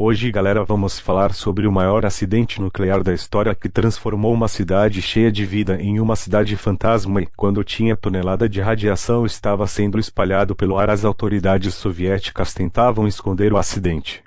Hoje, galera, vamos falar sobre o maior acidente nuclear da história que transformou uma cidade cheia de vida em uma cidade fantasma e, quando tinha tonelada de radiação estava sendo espalhado pelo ar, as autoridades soviéticas tentavam esconder o acidente.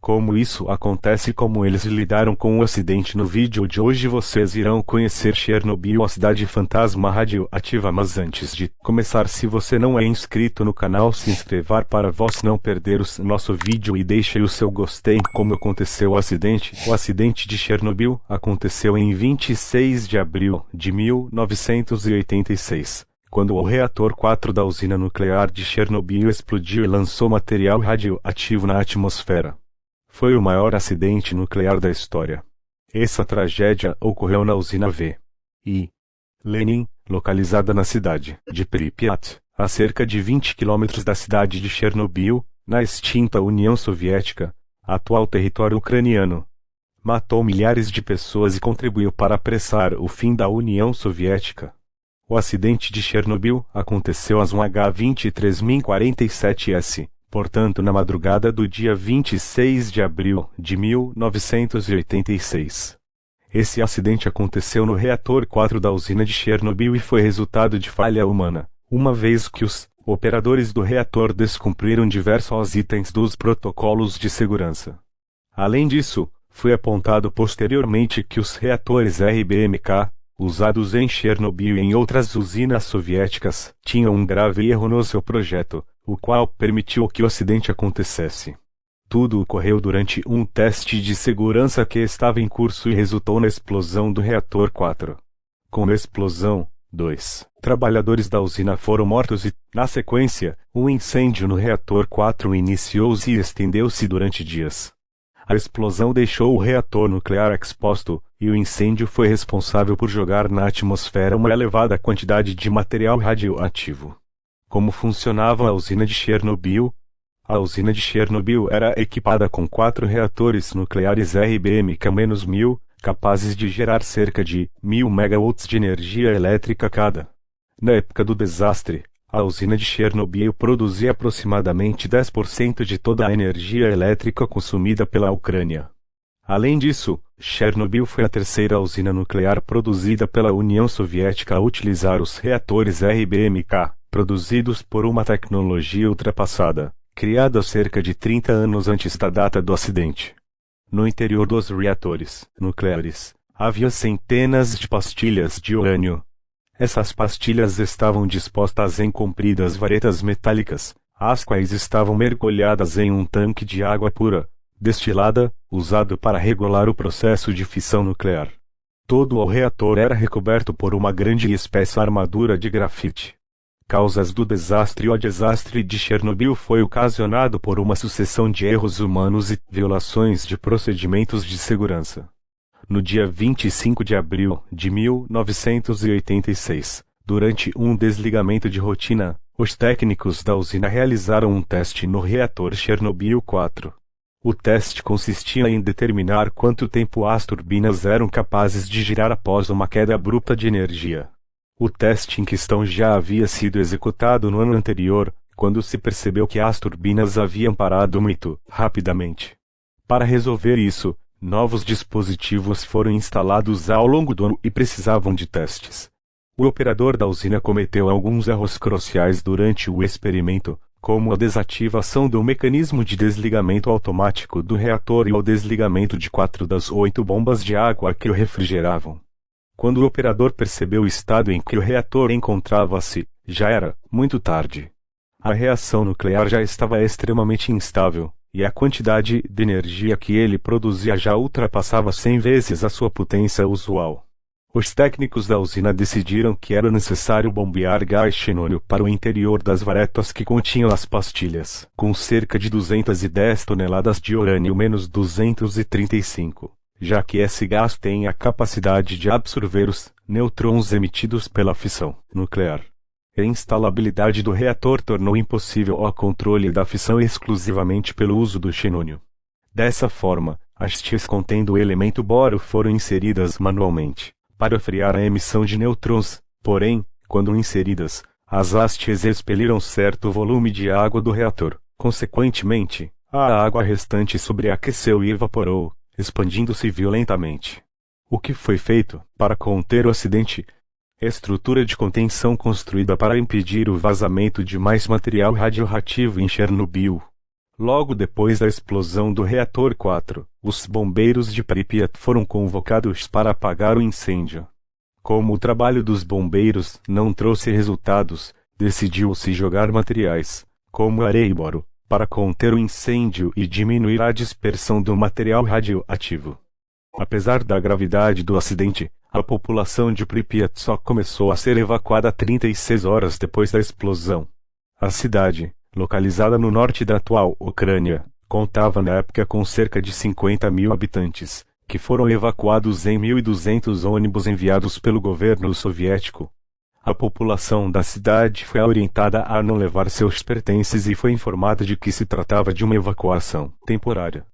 Como isso acontece e como eles lidaram com o acidente. No vídeo de hoje vocês irão conhecer Chernobyl, a cidade fantasma radioativa. Mas antes de começar, se você não é inscrito no canal, se inscreva para você não perder o nosso vídeo e deixe o seu gostei. Como aconteceu o acidente? O acidente de Chernobyl aconteceu em 26 de abril de 1986. Quando o reator 4 da usina nuclear de Chernobyl explodiu e lançou material radioativo na atmosfera. Foi o maior acidente nuclear da história. Essa tragédia ocorreu na usina V. I. Lenin, localizada na cidade de Pripyat, a cerca de 20 quilômetros da cidade de Chernobyl, na extinta União Soviética, atual território ucraniano. Matou milhares de pessoas e contribuiu para apressar o fim da União Soviética. O acidente de Chernobyl aconteceu às 1h23:47 s. Portanto, na madrugada do dia 26 de abril de 1986. Esse acidente aconteceu no reator 4 da usina de Chernobyl e foi resultado de falha humana, uma vez que os operadores do reator descumpriram diversos itens dos protocolos de segurança. Além disso, foi apontado posteriormente que os reatores RBMK, usados em Chernobyl e em outras usinas soviéticas, tinham um grave erro no seu projeto, o qual permitiu que o acidente acontecesse. Tudo ocorreu durante um teste de segurança que estava em curso e resultou na explosão do reator 4. Com a explosão, 2 trabalhadores da usina foram mortos e, na sequência, um incêndio no reator 4 iniciou-se e estendeu-se durante dias. A explosão deixou o reator nuclear exposto, e o incêndio foi responsável por jogar na atmosfera uma elevada quantidade de material radioativo. Como funcionava a usina de Chernobyl? A usina de Chernobyl era equipada com 4 reatores nucleares RBMK-1000, capazes de gerar cerca de 1000 MW de energia elétrica cada. Na época do desastre, a usina de Chernobyl produzia aproximadamente 10% de toda a energia elétrica consumida pela Ucrânia. Além disso, Chernobyl foi a terceira usina nuclear produzida pela União Soviética a utilizar os reatores RBMK, produzidos por uma tecnologia ultrapassada, criada cerca de 30 anos antes da data do acidente. No interior dos reatores nucleares, havia centenas de pastilhas de urânio. Essas pastilhas estavam dispostas em compridas varetas metálicas, as quais estavam mergulhadas em um tanque de água pura, destilada, usado para regular o processo de fissão nuclear. Todo o reator era recoberto por uma grande e espessa armadura de grafite. Causas do desastre. O desastre de Chernobyl foi ocasionado por uma sucessão de erros humanos e violações de procedimentos de segurança. No dia 25 de abril de 1986, durante um desligamento de rotina, os técnicos da usina realizaram um teste no reator Chernobyl 4. O teste consistia em determinar quanto tempo as turbinas eram capazes de girar após uma queda abrupta de energia. O teste em questão já havia sido executado no ano anterior, quando se percebeu que as turbinas haviam parado muito rapidamente. Para resolver isso, novos dispositivos foram instalados ao longo do ano e precisavam de testes. O operador da usina cometeu alguns erros cruciais durante o experimento, como a desativação do mecanismo de desligamento automático do reator e o desligamento de 4 das 8 bombas de água que o refrigeravam. Quando o operador percebeu o estado em que o reator encontrava-se, já era muito tarde. A reação nuclear já estava extremamente instável, e a quantidade de energia que ele produzia já ultrapassava 100 vezes a sua potência usual. Os técnicos da usina decidiram que era necessário bombear gás xenônio para o interior das varetas que continham as pastilhas, com cerca de 210 toneladas de urânio-235. Já que esse gás tem a capacidade de absorver os nêutrons emitidos pela fissão nuclear. A instalabilidade do reator tornou impossível o controle da fissão exclusivamente pelo uso do xenônio. Dessa forma, as tias contendo o elemento boro foram inseridas manualmente, para frear a emissão de nêutrons, porém, quando inseridas, as hastes expeliram certo volume de água do reator. Consequentemente, A água restante sobreaqueceu e evaporou, expandindo-se violentamente. O que foi feito para conter o acidente? Estrutura de contenção construída para impedir o vazamento de mais material radioativo em Chernobyl. Logo depois da explosão do reator 4, os bombeiros de Pripyat foram convocados para apagar o incêndio. Como o trabalho dos bombeiros não trouxe resultados, decidiu-se jogar materiais, como areia e boro, para conter o incêndio e diminuir a dispersão do material radioativo. Apesar da gravidade do acidente, a população de Pripyat só começou a ser evacuada 36 horas depois da explosão. A cidade, localizada no norte da atual Ucrânia, contava na época com cerca de 50.000 habitantes, que foram evacuados em 1.200 ônibus enviados pelo governo soviético. A população da cidade foi orientada a não levar seus pertences e foi informada de que se tratava de uma evacuação temporária.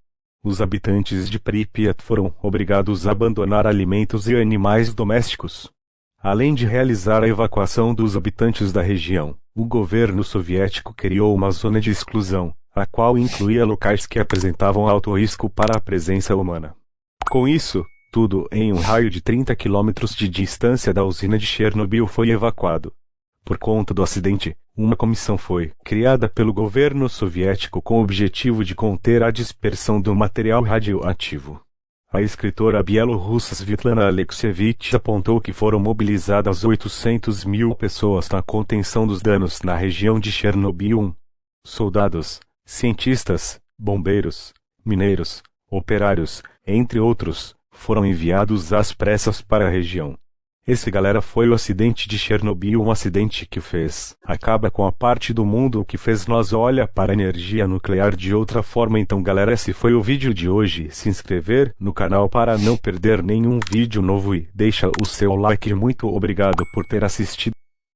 Os habitantes de Pripyat foram obrigados a abandonar alimentos e animais domésticos. Além de realizar a evacuação dos habitantes da região, o governo soviético criou uma zona de exclusão, a qual incluía locais que apresentavam alto risco para a presença humana. Com isso, tudo em um raio de 30 quilômetros de distância da usina de Chernobyl foi evacuado. Por conta do acidente, uma comissão foi criada pelo governo soviético com o objetivo de conter a dispersão do material radioativo. A escritora bielorrussa Svetlana Alexievich apontou que foram mobilizadas 800.000 pessoas na contenção dos danos na região de Chernobyl. Soldados, cientistas, bombeiros, mineiros, operários, entre outros, foram enviados às pressas para a região. Esse galera foi o acidente de Chernobyl, um acidente que acaba com a parte do mundo que fez nós olha para a energia nuclear de outra forma. Então galera, esse foi o vídeo de hoje. Se inscrever no canal para não perder nenhum vídeo novo e deixa o seu like. Muito obrigado por ter assistido.